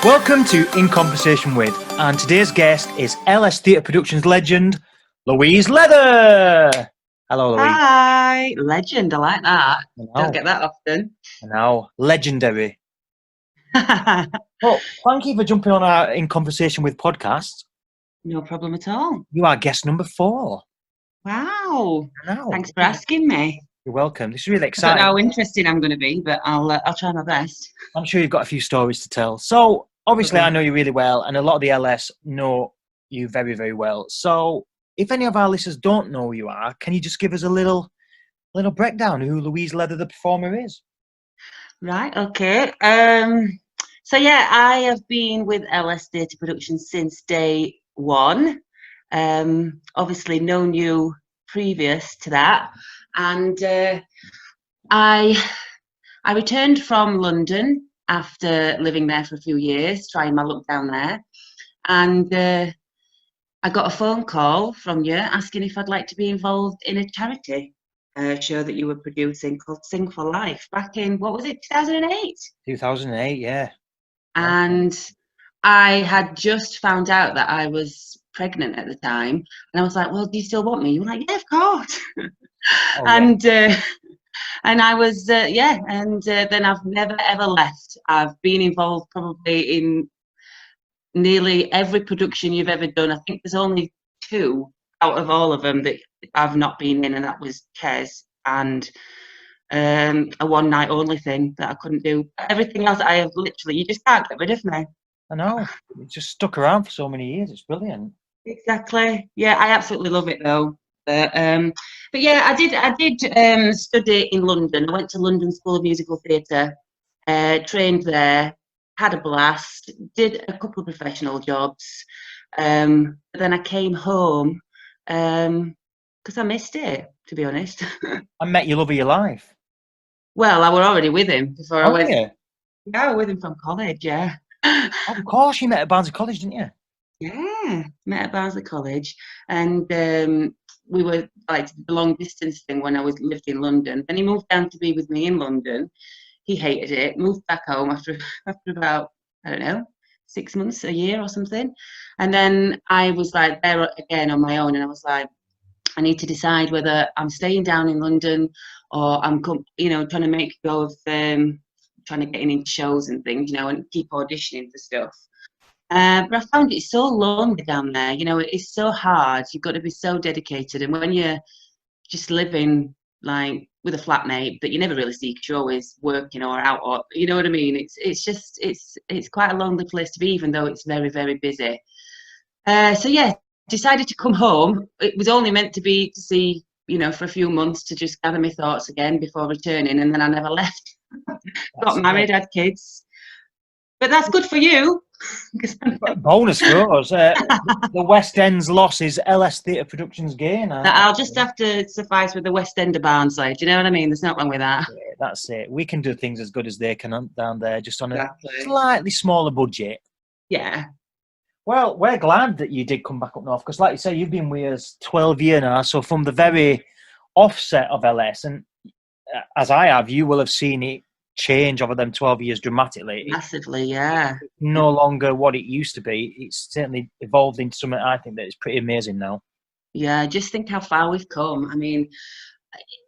Welcome to In Conversation With, and today's guest is LS Theatre Productions legend, Louise Leather. Hello, Louise. Hi, legend. I like that. Don't Hello. get that often. Now, legendary. Well, thank you for jumping on our In Conversation With podcast. No problem at all. You are guest number 4. Wow. I know. Thanks for asking me. You're welcome. This is really I don't know exciting. how interesting I'm going to be, but I'll try my best. I'm sure you've got a few stories to tell. So, obviously, I know you really well, and a lot of the LS know you very, very well. So, if any of our listeners don't know who you are, can you just give us a little breakdown of who Louise Leather, the performer, is? Right. Okay. So yeah, I have been with LS Theatre Productions since day one. Obviously known you previous to that, and I returned from London after living there for a few years, trying my luck down there, and I got a phone call from you asking if I'd like to be involved in a charity show that you were producing called Sing for Life back in, what was it, 2008? 2008, yeah. And I had just found out that I was pregnant at the time, and I was like, well, do you still want me? You were like, yeah, of course. Oh, and and I was then I've never ever left. I've been involved probably in nearly every production you've ever done. I think there's only 2 out of all of them that I've not been in, and that was Kes and a one night only thing that I couldn't do. Everything else I have literally, you just can't get rid of me. I know. It just stuck around for so many years. It's brilliant. Exactly. Yeah, I absolutely love it though. But yeah, I did study in London. I went to London School of Musical Theatre, trained there, had a blast, did a couple of professional jobs. But then I came home because I missed it, to be honest. I met your love of your life. Well, I were already with him before I Oh, went. yeah. Yeah, I was with him from college, yeah. Of course, you met at Barnsley College, didn't you? Yeah, met at Barnsley College, and we were like the long distance thing when I was lived in London. Then he moved down to be with me in London. He hated it. Moved back home after about, I don't know, 6 months, a year or something. And then I was like there again on my own, and I was like, I need to decide whether I'm staying down in London or I'm trying to make go of trying to get in shows and things, and keep auditioning for stuff. But I found it so lonely down there. It's so hard. You've got to be so dedicated. And when you're just living like with a flatmate that you never really see because you're always working or out, or you know what I mean. It's quite a lonely place to be, even though it's very very busy. So yeah, decided to come home. It was only meant to be to see, for a few months to just gather my thoughts again before returning, and then I never left. Got married, had kids. But that's good for you. Bonus for us. The West End's loss is LS Theatre Productions' gain. I'll just have to suffice with the West End of Barnsley. Do you know what I mean? There's nothing wrong with that. Yeah, that's it. We can do things as good as they can down there, just on a Exactly. slightly smaller budget. Yeah. Well, we're glad that you did come back up north because, like you say, you've been with us 12 years now. So from the very offset of LS, and as I have, you will have seen it change over them 12 years dramatically. Massively, yeah. It's no longer what it used to be. It's certainly evolved into something I think that is pretty amazing now. Yeah, just think how far we've come. I mean,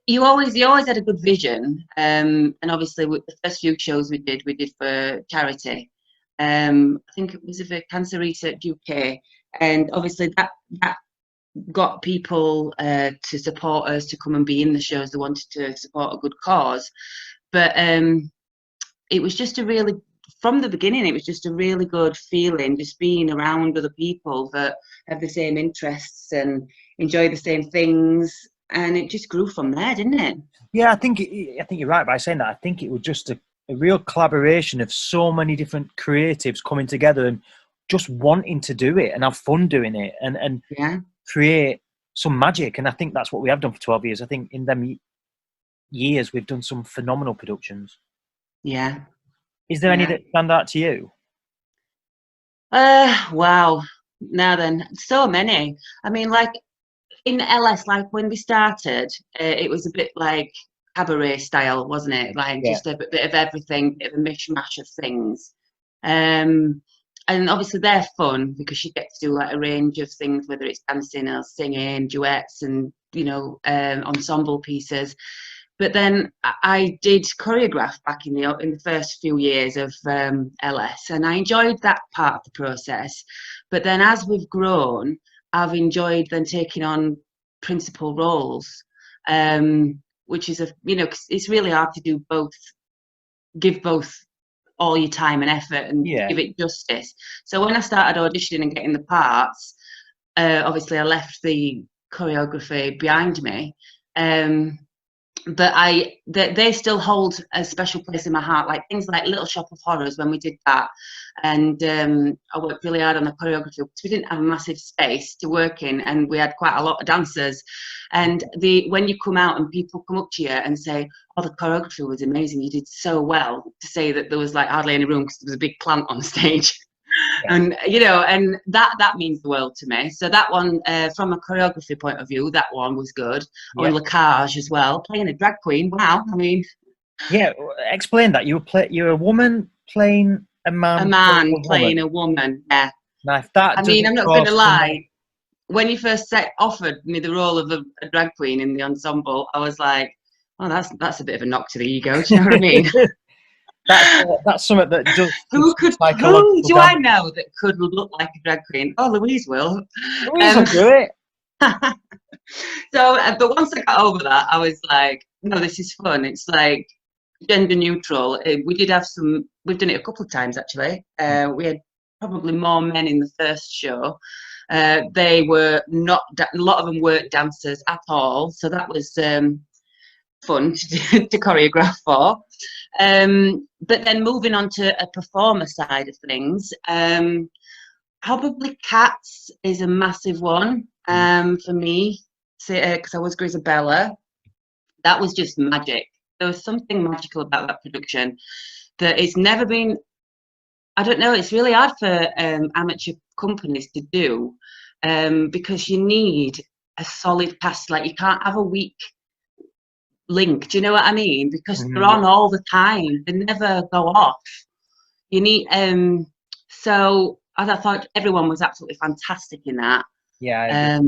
you always had a good vision, and obviously with the first few shows we did for charity. I think it was for Cancer Research UK, and obviously that got people to support us, to come and be in the shows. They wanted to support a good cause, but it was just from the beginning, it was just a really good feeling, just being around other people that have the same interests and enjoy the same things, and it just grew from there, didn't it? Yeah, I think you're right by saying that. I think it was just a real collaboration of so many different creatives coming together and just wanting to do it and have fun doing it and Yeah. create some magic. And I think that's what we have done for 12 years. I think in them years we've done some phenomenal productions. Yeah. Is there any that stand out to you? Wow. Now then, so many. I mean, like in LS, like when we started, it was a bit like cabaret style, wasn't it? Like just a bit of everything, bit of a mishmash of things. And obviously they're fun because you get to do like a range of things, whether it's dancing or singing, duets, and ensemble pieces. But then I did choreograph back in the first few years of LS, and I enjoyed that part of the process. But then as we've grown, I've enjoyed then taking on principal roles, which is it's really hard to do both, give both all your time and effort and Yeah. give it justice. So when I started auditioning and getting the parts, obviously I left the choreography behind me. But they still hold a special place in my heart, like things like Little Shop of Horrors when we did that. And I worked really hard on the choreography because we didn't have a massive space to work in, and we had quite a lot of dancers. And when you come out and people come up to you and say, oh, the choreography was amazing, you did so well, to say that there was like hardly any room because there was a big plant on stage. Yeah. And and that means the world to me. So that one, from a choreography point of view, that one was good. Yeah. And Lacage as well, playing a drag queen. Wow, I mean, yeah. Explain that. You're a woman playing a man. A man playing a woman. Yeah. Now, if that, I mean, I'm not going to lie. When you first offered me the role of a drag queen in the ensemble, I was like, oh, that's a bit of a knock to the ego. Do you know what I mean? That's something that does. Who do I know that could look like a drag queen? Oh, Louise will. Louise will do it. So, but once I got over that, I was like, no, this is fun. It's like gender neutral. We've done it a couple of times actually. We had probably more men in the first show. They were not, a lot of them weren't dancers at all. So that was fun to choreograph for. But then moving on to a performer side of things, probably Cats is a massive one for me, because I was Grisabella. That was just magic. There was something magical about that production that it's never been. I don't know. It's really hard for amateur companies to do because you need a solid cast. Like you can't have a weak link. Do you know what I mean? Because they're on all the time. They never go off. You need. So I thought everyone was absolutely fantastic in that. Yeah.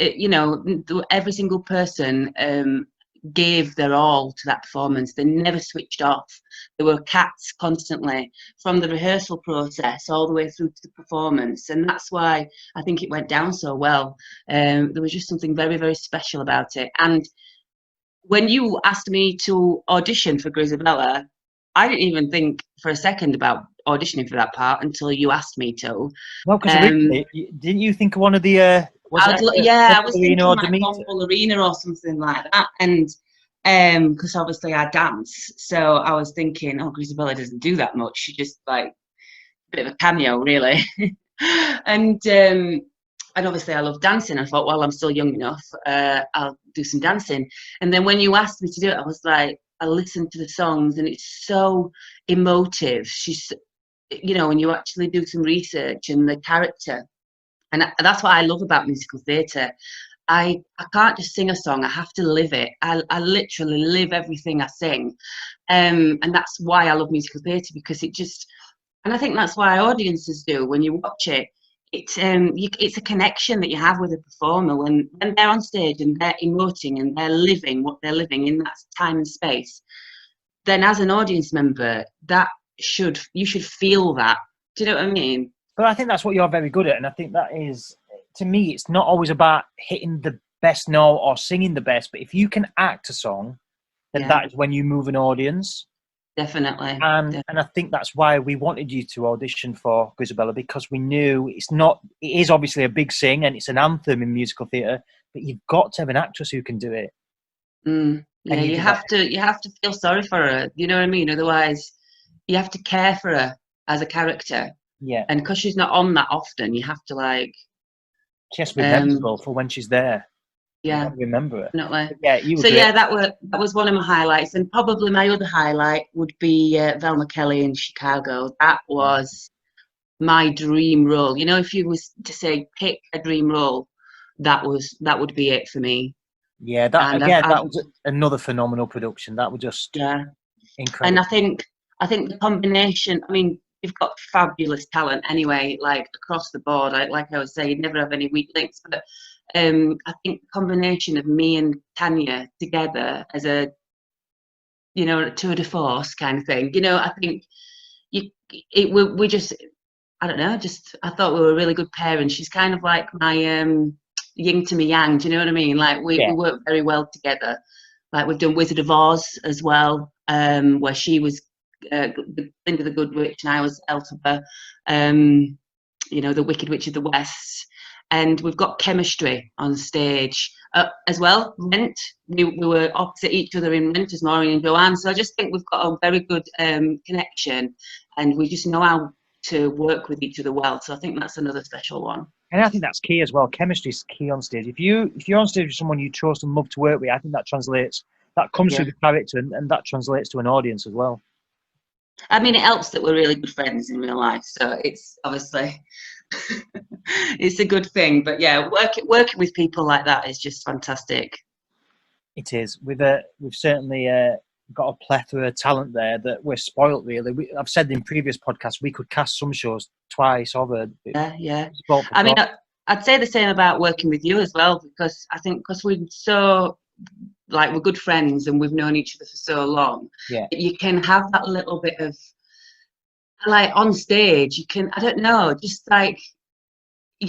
Every single person gave their all to that performance. They never switched off. There were cats constantly from the rehearsal process all the way through to the performance, and that's why I think it went down so well. There was just something very, very special about it. And when you asked me to audition for Grisabella, I didn't even think for a second about auditioning for that part until you asked me to. Well, because didn't you think of one of the I was thinking like Von Ballerina or something like that, and because obviously I dance, so I was thinking, oh, Grisabella doesn't do that much. She just like a bit of a cameo, really. And obviously I love dancing. I thought, well, I'm still young enough, I'll do some dancing. And then when you asked me to do it, I was like, I listened to the songs, and it's so emotive. She's, when you actually do some research and the character. And that's what I love about musical theatre. I can't just sing a song, I have to live it. I literally live everything I sing. And that's why I love musical theatre, because and I think that's why audiences do. When you watch it, it's a connection that you have with a performer when they're on stage and they're emoting and they're living what they're living in that time and space. Then as an audience member, you should feel that. Do you know what I mean? But I think that's what you're very good at, and I think that is, to me, it's not always about hitting the best note or singing the best, but if you can act a song, then that is when you move an audience. Definitely. And I think that's why we wanted you to audition for Grisabella, because we knew it is obviously a big sing and it's an anthem in musical theatre, but you've got to have an actress who can do it. Yeah, you have to feel sorry for her. You know what I mean? Otherwise, you have to care for her as a character. Yeah. And because she's not on that often, you have to like. She has to be memorable for when she's there. Yeah. Remember it. Definitely. Yeah, that was one of my highlights, and probably my other highlight would be Velma Kelly in Chicago. That was my dream role. If you was to say pick a dream role, that would be it for me. Yeah, that was another phenomenal production. That was just incredible. And I think the combination. I mean, you've got fabulous talent anyway, like across the board. Like I was saying, you never have any weak links. But I think the combination of me and Tanya together as a, you know, tour de force kind of thing. You know, I think we just, I don't know, just I thought we were a really good pair, and she's kind of like my yin to me yang. Do you know what I mean? Like we work very well together. Like we've done Wizard of Oz as well, where she was Linda the Good Witch and I was Elphaba, you know, the Wicked Witch of the West. And we've got chemistry on stage as well. Rent, we were opposite each other in Rent as Maureen and Joanne. So I just think we've got a very good connection, and we just know how to work with each other well. So I think that's another special one. And I think that's key as well. Chemistry is key on stage. If you're on stage with someone you trust and love to work with, I think that translates. That comes through the character, and that translates to an audience as well. I mean, it helps that we're really good friends in real life, so it's obviously it's a good thing. But yeah, working with people like that is just fantastic. It is. We've certainly got a plethora of talent there that we're spoilt. Really, I've said in previous podcasts we could cast some shows twice over. Yeah. I mean, I'd say the same about working with you as well, because I think we're so, like, we're good friends and we've known each other for so long. Yeah. You can have that little bit of, like, on stage, you can, I don't know, just like,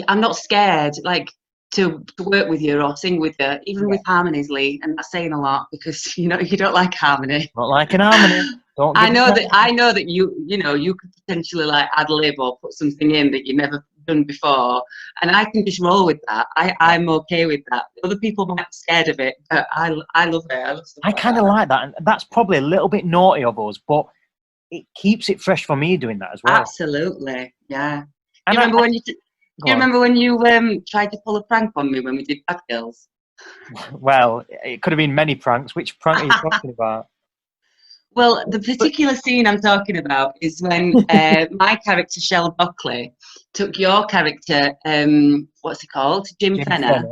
I'm not scared, like, to work with you or sing with you, even with harmonies, Lee, and that's saying a lot because, you know, you don't like harmony. Not like an harmony. I know that you could potentially like ad lib or put something in that you never done before, and I can just roll with that. I'm okay with that. Other people might be scared of it, but I love it. I kind of like that, and that's probably a little bit naughty of us, but it keeps it fresh for me doing that as well. Absolutely, yeah. Do you remember when you tried to pull a prank on me when we did Bad Girls? Well, it could have been many pranks. Which prank are you talking about? Well, the particular scene I'm talking about is when my character, Shell Buckley, took your character, what's it called? Jim Fenner.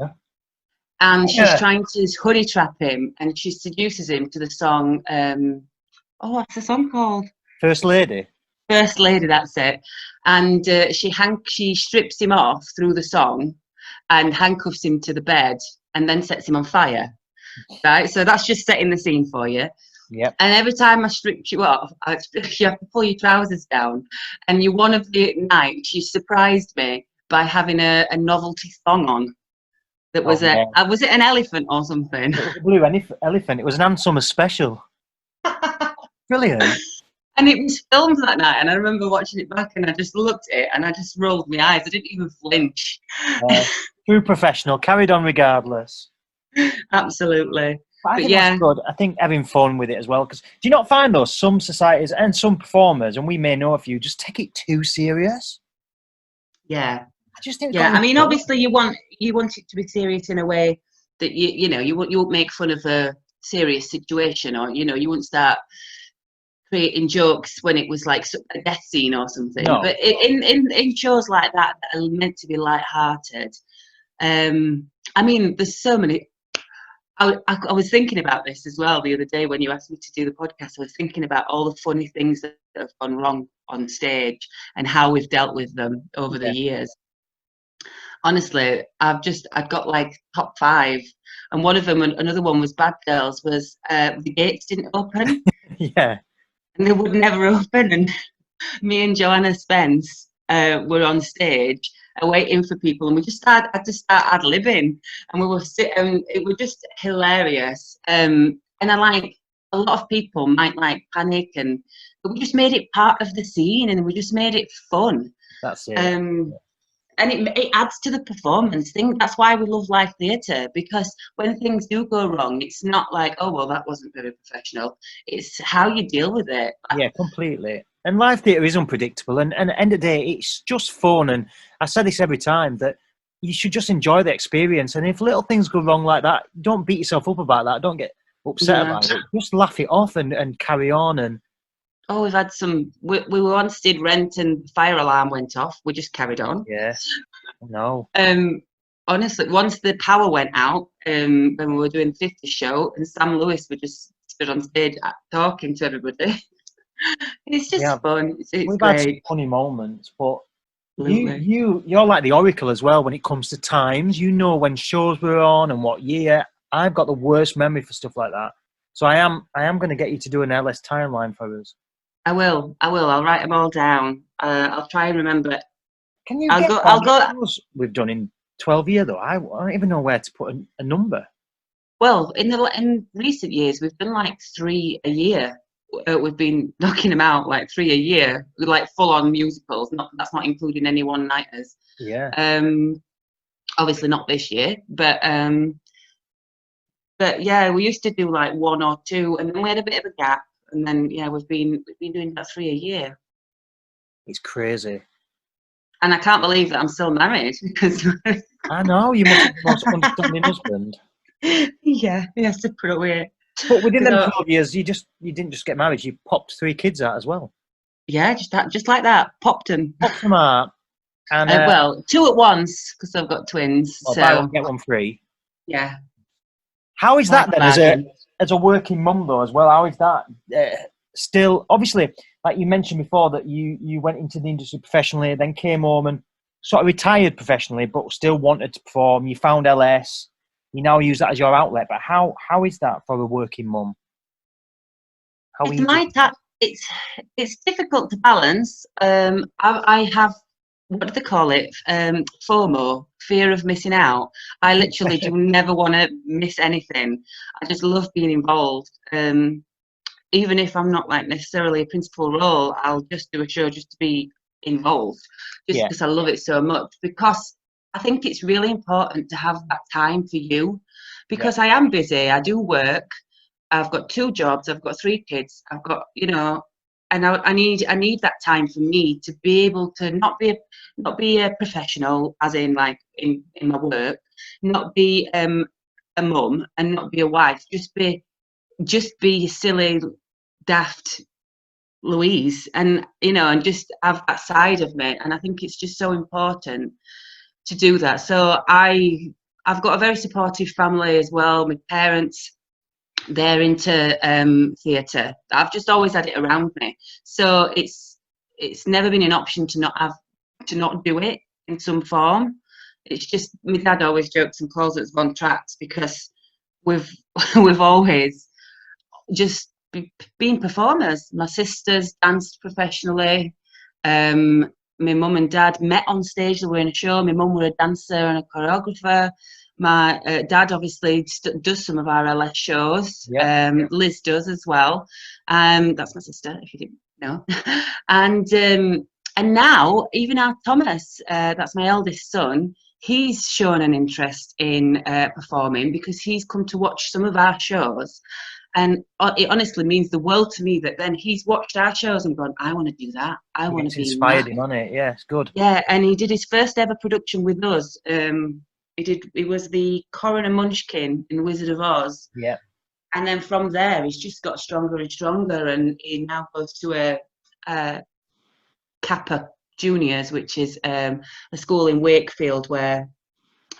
And she's trying to honey trap him, and she seduces him to the song, what's the song called? First Lady. First Lady, that's it. And she strips him off through the song and handcuffs him to the bed and then sets him on fire. Right? So that's just setting the scene for you. Yep. And every time I stripped you off, you have to pull your trousers down. And one of the nights, she surprised me by having a novelty thong on. That was was it an elephant or something? It was a blue elephant. It was an Ann Summers special. Brilliant. And it was filmed that night, and I remember watching it back, and I just looked at it, and I just rolled my eyes. I didn't even flinch. True professional, carried on regardless. Absolutely. But that's good. I think having fun with it as well. Because do you not find, though, some societies and some performers, and we may know a few, just take it too serious? Yeah. I just think. Yeah. I mean, obviously, you want it to be serious in a way that you won't make fun of a serious situation, or you wouldn't start creating jokes when it was like a death scene or something. No. But in shows like that are meant to be light-hearted, I mean, there's so many. I was thinking about this as well the other day when you asked me to do the podcast. I was thinking about all the funny things that have gone wrong on stage and how we've dealt with them over the years. Honestly, I've got like top 5, and one of them, another one was Bad Girls, was the gates didn't open. Yeah. And they would never open, and me and Joanna Spence were on stage waiting for people, and we just had to start ad-libbing, and we were sitting. It was just hilarious. And I like a lot of people might like panic, but we just made it part of the scene, and we just made it fun. That's it. And it adds to the performance thing. That's why we love live theatre, because when things do go wrong, it's not like, oh, well, that wasn't very professional. It's how you deal with it. Yeah, completely. And live theatre is unpredictable. And at the end of the day, it's just fun. And I say this every time, that you should just enjoy the experience. And if little things go wrong like that, don't beat yourself up about that. Don't get upset about it. Just laugh it off and carry on. And oh, we've had some. We once did Rent, and the fire alarm went off. We just carried on. Yes. No. Honestly, once the power went out, when we were doing the 50 show, and Sam Lewis were just stood on stage talking to everybody. It's We just have. fun. It's We've had some great. funny moments, but Absolutely. you're like the oracle as well when it comes to times. You know when shows were on and what year. I've got the worst memory for stuff like that. So I am going to get you to do an LS timeline for us. I will. I will. I'll write them all down. I'll try and remember. Can you I'll get go. how I'll many go. shows we've done in 12 years though? I don't even know where to put a number. Well, in recent years, we've done like 3 a year. We've been knocking them out like 3 a year, with like full on musicals. Not that's not including any one nighters. Yeah, Um, Obviously not this year, but yeah, we used to do like 1 or 2, and then we had a bit of a gap, and then yeah, we've been doing about 3 a year. it's crazy. And I can't believe that I'm still married because I know you must have the most understanding husband. yeah, he has to put away. But within them So 12 years, you didn't just get married. You popped 3 kids out as well. yeah, just like that, popped them. Popped them out, and Well, 2 at once because I've got twins. well, buy one So get one free. yeah, How is quite that a then, bargain. as a working mum though as well? How is that still? Obviously, like you mentioned before, that you went into the industry professionally, then came home and sort of retired professionally, but still wanted to perform. You found LS. You now use that as your outlet. But how is that for a working mum? How It's easy? my tap. It's difficult to balance. I have, what do they call it? FOMO, fear of missing out. I literally do never want to miss anything. I just love being involved. Even if I'm not like necessarily a principal role, I'll just do a show just to be involved, just Yeah, because I love it so much. Because I think it's really important to have that time for you, yeah, because I am busy. I do work. I've got 2 jobs. I've got 3 kids. I've got, and I need that time for me to be able to not be a professional, as in like in my work, not be a mum and not be a wife. Just be silly, daft Louise, and just have that side of me. And I think it's just so important to do that. So I've got a very supportive family as well. My parents, they're into theatre. I've just always had it around me, so it's never been an option to not do it in some form. It's just my dad always jokes and calls us Von Trapps because we've we've always just been performers. My sisters danced professionally. My mum and dad met on stage. They were in a show. My mum were a dancer and a choreographer. My dad obviously does some of our LS shows. yeah. Liz does as well. That's my sister, if you didn't know. and and now even our Thomas, that's my eldest son. He's shown an interest in performing because he's come to watch some of our shows, and it honestly means the world to me that then he's watched our shows and gone, I want to do that. I want to It's be in that. inspired him on it. Yeah, it's good. Yeah, and he did his first ever production with us. It was the Coroner Munchkin in Wizard of Oz, Yeah, and then from there he's just got stronger and stronger, and he now goes to a Kappa Juniors, which is a school in Wakefield where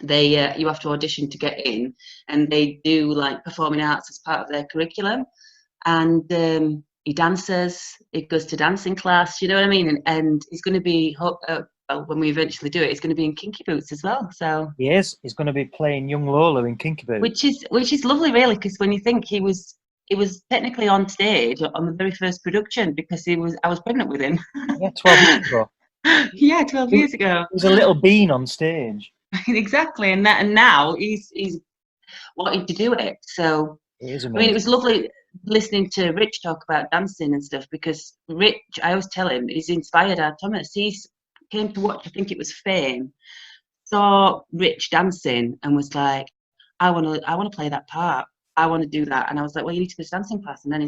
they you have to audition to get in, and they do like performing arts as part of their curriculum. And he dances. He goes to dancing class. You know what I mean? And he's going to be well, when we eventually do it, he's going to be in Kinky Boots as well. So he is. He's going to be playing young Lola in Kinky which Boots. is lovely, really, because when you think he was technically on stage on the very first production because I was pregnant with him. Yeah, 12 years ago. Yeah, 12 He years ago. was a little bean on stage. Exactly, and now he's wanting to do it. So It is I mean, it amazing. was lovely listening to Rich talk about dancing and stuff because Rich, I always tell him, he's inspired our Thomas. He's came to watch, I think it was Fame, saw Rich dancing and was like, I want to play that part. I want to do that. And I was like, well, you need to go to dancing class. And then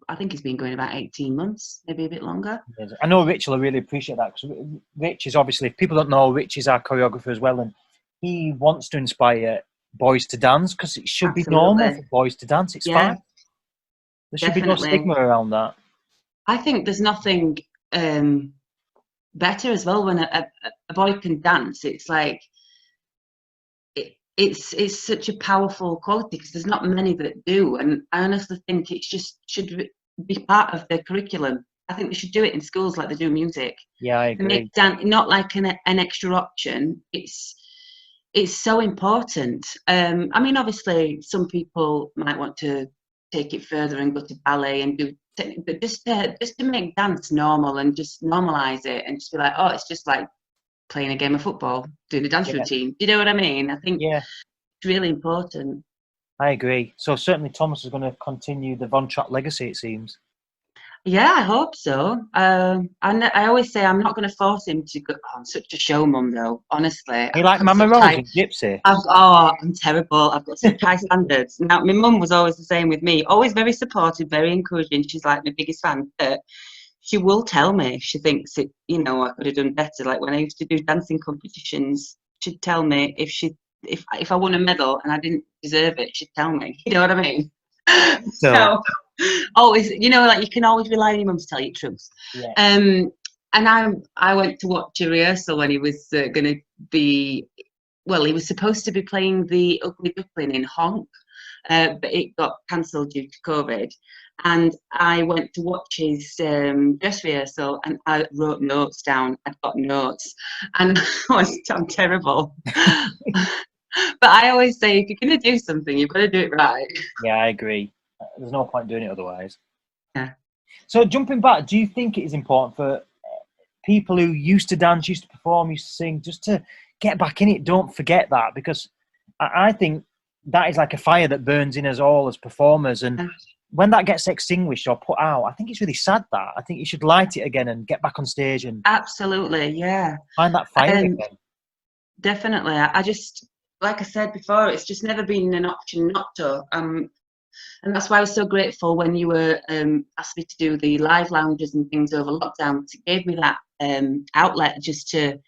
I think he's been going about 18 months, maybe a bit longer. Amazing. I know Rich will really appreciate that because Rich is obviously, if people don't know, Rich is our choreographer as well, and he wants to inspire boys to dance because it should be normal Absolutely. for boys to dance. It's Yeah, fine. There should be no definitely. stigma around that. I think there's nothing better as well when a boy can dance. It's like, it's such a powerful quality because there's not many that do, and I honestly think it just should be part of the curriculum. I think they should do it in schools like they do music. Yeah, I And agree. make dance not like an extra option. It's so important. I mean, obviously, some people might want to take it further and go to ballet and do, but just to make dance normal and just normalize it and just be like, oh, it's just like playing a game of football, doing a dance Yeah. routine. Do you know what I mean? I think Yeah, it's really important. I agree. So certainly Thomas is going to continue the Von Trapp legacy, it seems. Yeah, I hope so. I always say I'm not going to force him to go. Oh, I'm such a show mum, though. Honestly, You I've like got Mama such Rose high. and Gypsy? I'm terrible. I've got such high standards. Now, my mum was always the same with me. Always very supportive, very encouraging. She's like my biggest fan. But she will tell me if she thinks it. I could have done better. Like when I used to do dancing competitions, she'd tell me if I won a medal and I didn't deserve it. She'd tell me. You know what I mean? So, So always, like you can always rely on your mum to tell you the truth. yeah. And I went to watch a rehearsal when he was going to be. Well, he was supposed to be playing the Ugly Duckling in Honk, but it got cancelled due to COVID. And I went to watch his dress rehearsal, and I wrote notes down. I'd got notes, and I'm terrible. But I always say, if you're going to do something, you've got to do it right. Yeah, I agree. There's no point doing it otherwise. Yeah. So jumping back, do you think it is important for people who used to dance, used to perform, used to sing, just to get back in it? Don't forget that, because I think that is like a fire that burns in us all as performers. And when that gets extinguished or put out, I think it's really sad that. I think you should light it again and get back on stage and Absolutely, yeah. find that fire again. Definitely. I just, like I said before, it's just never been an option not to. And that's why I was so grateful when you were asked me to do the live lounges and things over lockdown. It gave me that outlet just to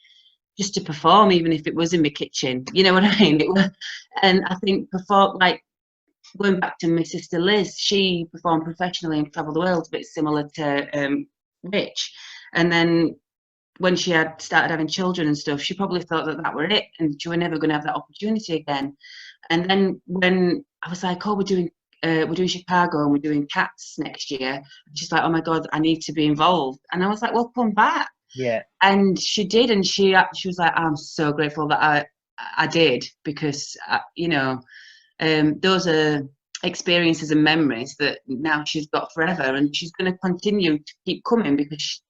perform, even if it was in my kitchen. You know what I mean? And I think going back to my sister Liz, she performed professionally and travelled the world, a bit similar to Rich. And then when she had started having children and stuff, she probably thought that were it, and she were never going to have that opportunity again. And then when I was like, "Oh, we're doing Chicago and we're doing Cats next year," and she's like, "Oh my God, I need to be involved." And I was like, "Well, come back." Yeah. And she did, and she was like, "I'm so grateful that I did, because those are experiences and memories that now she's got forever, and she's going to continue to keep coming because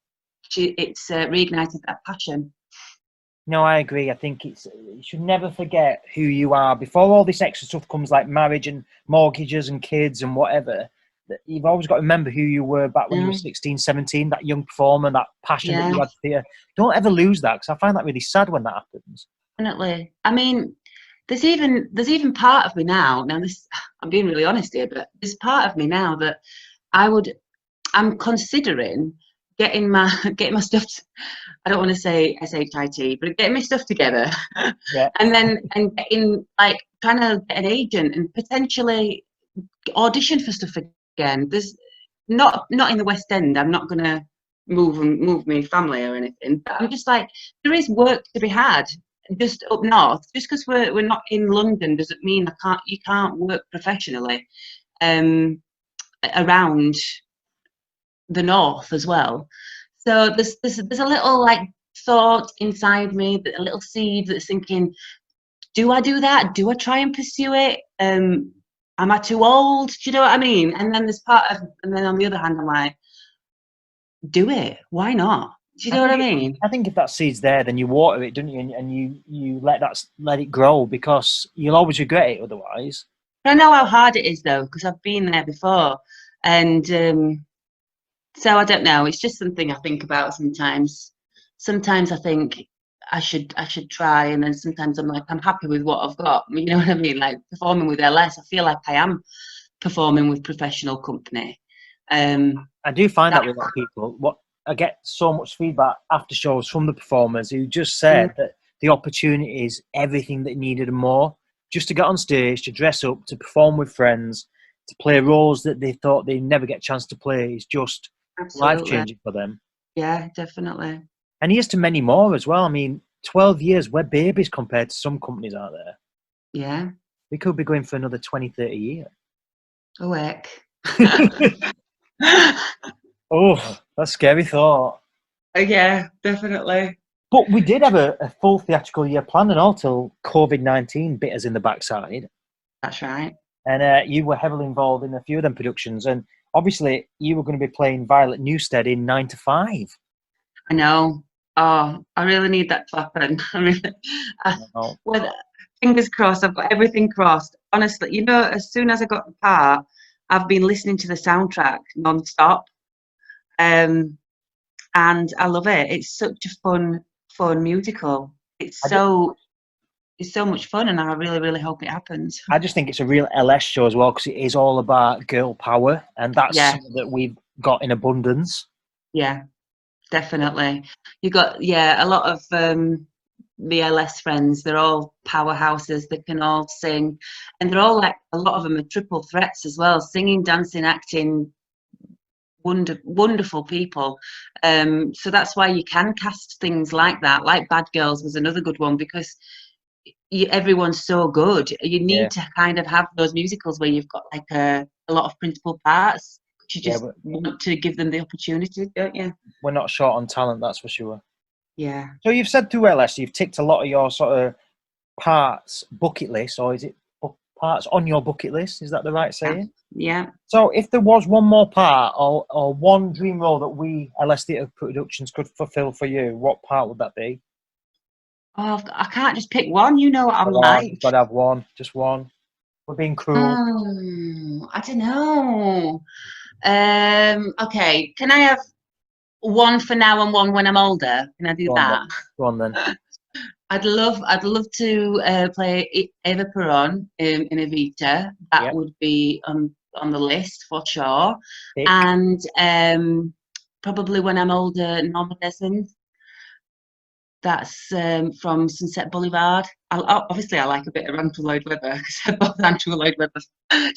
it's reignited that passion." No, I agree. I think you should never forget who you are before all this extra stuff comes, like marriage and mortgages and kids and whatever. You've always got to remember who you were back when you were 16, 17, that young performer, that passion that you had for theatre. Don't ever lose that, because I find that really sad when that happens. Definitely. I mean, there's even part of me now. Now, I'm being really honest here, but there's part of me now that I'm considering getting my stuff. I don't want to say shit, but getting my stuff together, Yeah. and getting, like, trying to get an agent and potentially audition for stuff again. There's not in the West End. I'm not gonna move my family or anything, but I'm just like, there is work to be had just up north. Just because we're not in London doesn't mean you can't work professionally around the north as well. So there's a little, like, thought inside me, a little seed that's thinking, do I do that? Do I try and pursue it? Am I too old? Do you know what I mean? And then and then on the other hand, I'm like, do it. Why not? Do you know what I mean? I think if that seed's there, then you water it, don't you? And you let it grow, because you'll always regret it otherwise. I know how hard it is, though, because I've been there before, and so I don't know. It's just something I think about sometimes. Sometimes I think I should try, and then sometimes I'm like, I'm happy with what I've got. You know what I mean? Like performing with LS, I feel like I am performing with professional company. I do find that with a lot of people. What I get so much feedback after shows from the performers who just said that the opportunity is everything that needed and more. Just to get on stage, to dress up, to perform with friends, to play roles that they thought they'd never get a chance to play is just life-changing for them. Yeah, definitely. And here's to many more as well. I mean, 12 years, we're babies compared to some companies out there. Yeah. We could be going for another 20, 30 years. Oh, heck. Oh, that's a scary thought. Yeah, definitely. But we did have a full theatrical year planned and all till COVID-19 bit us in the backside. That's right. And you were heavily involved in a few of them productions. And obviously, you were going to be playing Violet Newstead in 9 to 5. I know. Oh, I really need that to happen. I really, I, Oh, well, fingers crossed. I've got everything crossed. Honestly, as soon as I got the part, I've been listening to the soundtrack non-stop. Um, and I love it. It's such a fun musical. I, ju- It's so much fun, and I really, really hope it happens. I just think it's a real LS show as well because it is all about girl power. And that's Yeah, something that we've got in abundance. yeah, definitely. You got a lot of the LS friends. They're all powerhouses. They can all sing, and they're all like a lot of them are triple threats as well: singing, dancing, acting. Wonderful people. So that's why you can cast things like that. Like Bad Girls was another good one because everyone's so good. You Yeah. need to kind of have those musicals where you've got like a lot of principal parts. You Yeah, just want to give them the opportunity, don't you? we're not short on talent, that's for sure. Yeah. So you've said through LS, you've ticked a lot of your sort of parts bucket list, or is it parts on your bucket list? Is that the right Yeah. saying? Yeah. So if there was one more part or one dream role that we LS Theatre Productions could fulfil for you, what part would that be? Oh, I can't just pick one. You know what I'm Come on, you've like. got to have one, just one. We're being cruel. I don't know. Okay. Can I have one for now and one when I'm older? Can I do Go on then. that? Go on then. I'd love to play Eva Peron in Evita. That Yep. would be on the list for sure. Tick. And probably when I'm older, Norma Desmond. That's from Sunset Boulevard. Obviously, I like a bit of Andrew Lloyd Webber because they're both Andrew Lloyd Webber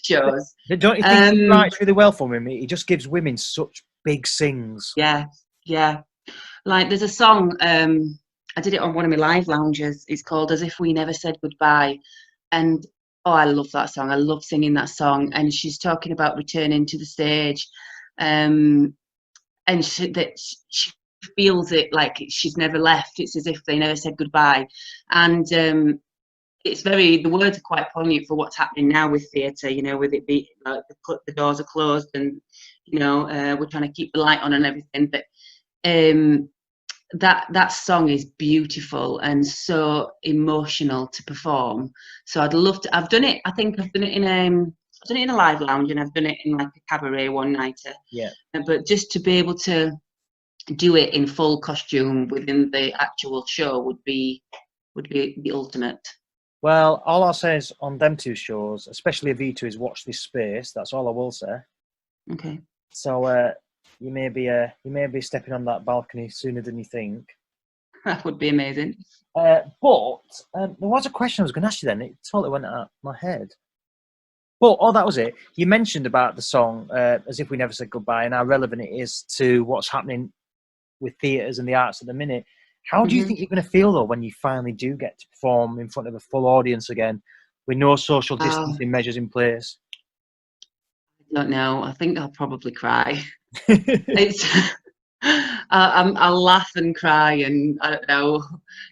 shows. Don't you think he Um, writes really well for women? He just gives women such big sings. yeah, yeah. Like there's a song. I did it on one of my live lounges. It's called "As If We Never Said Goodbye," and oh, I love that song. I love singing that song. And she's talking about returning to the stage, um, and she feels it like she's never left. It's as if they never said goodbye, and the words are quite poignant for what's happening now with theatre. With it be like the doors are closed, and we're trying to keep the light on and everything, but. That song is beautiful and so emotional to perform. So I'd love to. I've done it. I think I've done it in a live lounge, and I've done it in like a cabaret one nighter. Yeah. But just to be able to do it in full costume within the actual show would be the ultimate. Well, all I'll say is on them two shows, especially Avita, is watch this space. That's all I will say. Okay. So you may be stepping on that balcony sooner than you think. That would be amazing. But there was a question I was going to ask you then. It totally went out of my head. But that was it. You mentioned about the song "As If We Never Said Goodbye" and how relevant it is to what's happening with theatres and the arts at the minute. How do you think you're going to feel though when you finally do get to perform in front of a full audience again, with no social Oh, distancing measures in place? I don't know. I think I'll probably cry. It's I'll laugh and cry, and I don't know,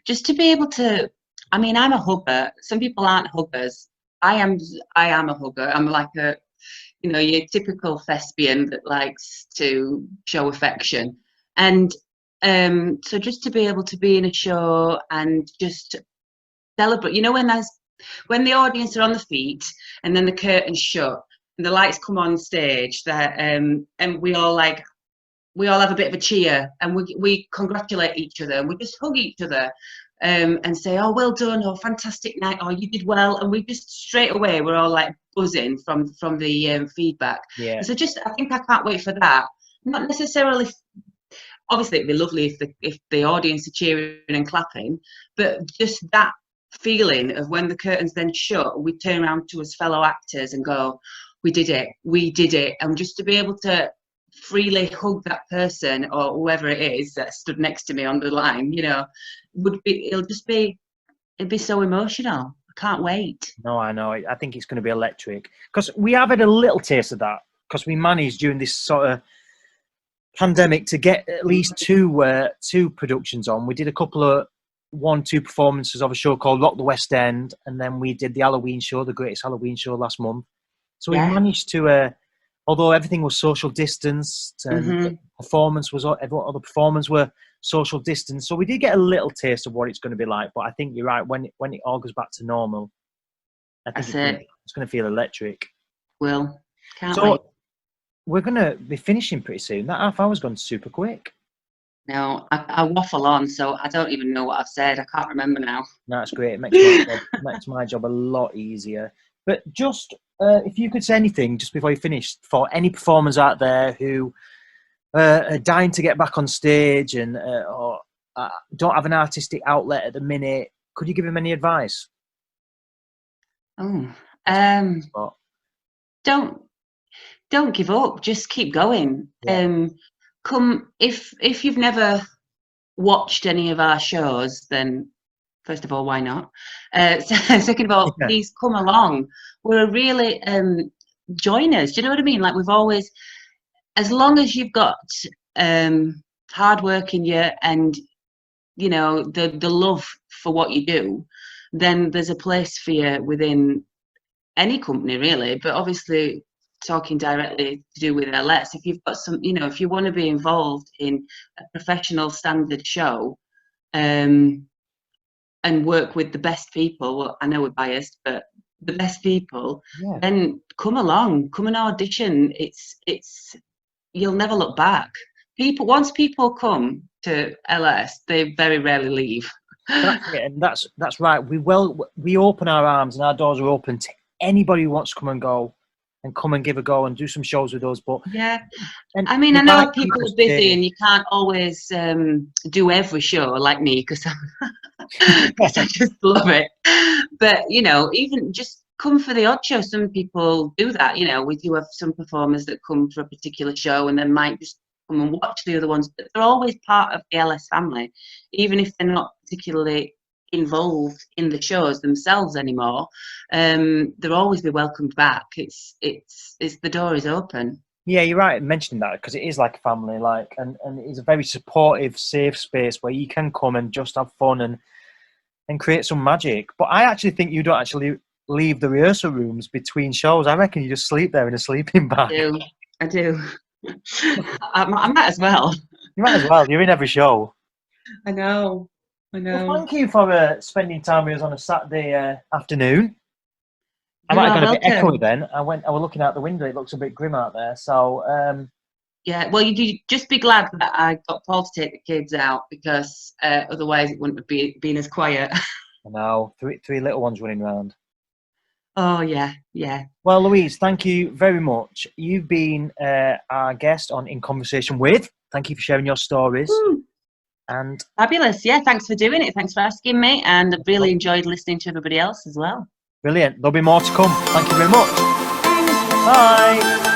just to be able to. I mean, I'm a hugger. Some people aren't huggers. I am. I am a hugger. I'm like your typical thespian that likes to show affection, and so just to be able to be in a show and just celebrate. When the audience are on the feet and then the curtains shut and the lights come on stage, that and we all have a bit of a cheer, and we congratulate each other, and we just hug each other, and say, "Oh, well done," or "Fantastic night," or "You did well," and we just straight away we're all like buzzing from the feedback. Yeah. And so I think I can't wait for that. Not necessarily. Obviously, it'd be lovely if the audience are cheering and clapping, but just that feeling of when the curtains then shut, we turn around to us fellow actors and go, "We did it," and just to be able to freely hug that person or whoever it is that stood next to me on the line, it'd be so emotional. I can't wait. No, I know. I think it's going to be electric because we have had a little taste of that because we managed during this sort of pandemic to get at least two productions on. We did a couple of 1-2 performances of a show called Rock the West End, and then we did the Halloween show, the greatest Halloween show last month. So we managed to, although everything was social distanced and the performance was, everyone, other performers were social distance, so we did get a little taste of what it's going to be like. But I think you're right, when it all goes back to normal, I think it's going to feel electric. Will, can't wait. We're going to be finishing pretty soon. That half hour's gone super quick. No, I waffle on, so I don't even know what I've said. I can't remember now. No, that's great. It makes my job a lot easier. But just, if you could say anything just before you finish, for any performers out there who are dying to get back on stage and or don't have an artistic outlet at the minute, could you give them any advice? Don't give up. Just keep going. Yeah. Come if you've never watched any of our shows, then first of all, why not? Second of all, please come along. We're really join us. Do you know what I mean? Like, we've always, as long as you've got hard work in you and you know the love for what you do, then there's a place for you within any company, really. But obviously, talking directly to do with LS, if you've got some, you know, if you want to be involved in a professional standard show and work with the best people, well, I know we're biased, but the best people, then come along, come and audition. It's you'll never look back. Once people come to LS, they very rarely leave. That's it, and that's right. We open our arms and our doors are open to anybody who wants to come and go and come and give a go and do some shows with us. But I mean, I know people are busy and you can't always do every show like me, because I just love it. But you know, even just come for the odd show. Some people do that. You know, we do have some performers that come for a particular show and then might just come and watch the other ones. But they're always part of the LS family, even if they're not particularly involved in the shows themselves anymore. They'll always be welcomed back. It's the door is open. Yeah, you're right mentioning that, because it is like a family, like, and it's a very supportive, safe space where you can come and just have fun and create some magic. But I actually think you don't actually leave the rehearsal rooms between shows. I reckon you just sleep there in a sleeping bag. I do. I might as well. You might as well. You're in every show. I know. Well, thank you for spending time with us on a Saturday afternoon. I might have got a bit echoey then. I was looking out the window. It looks a bit grim out there. So yeah, well, you just be glad that I got Paul to take the kids out, because otherwise it wouldn't have been as quiet. I know, three little ones running around. Oh yeah. Well, Louise, thank you very much. You've been our guest on In Conversation With. Thank you for sharing your stories. Woo. And fabulous. Yeah, thanks for doing it. Thanks for asking me, and I've really enjoyed listening to everybody else as well. Brilliant. There'll be more to come. Thank you very much. Thanks. Bye.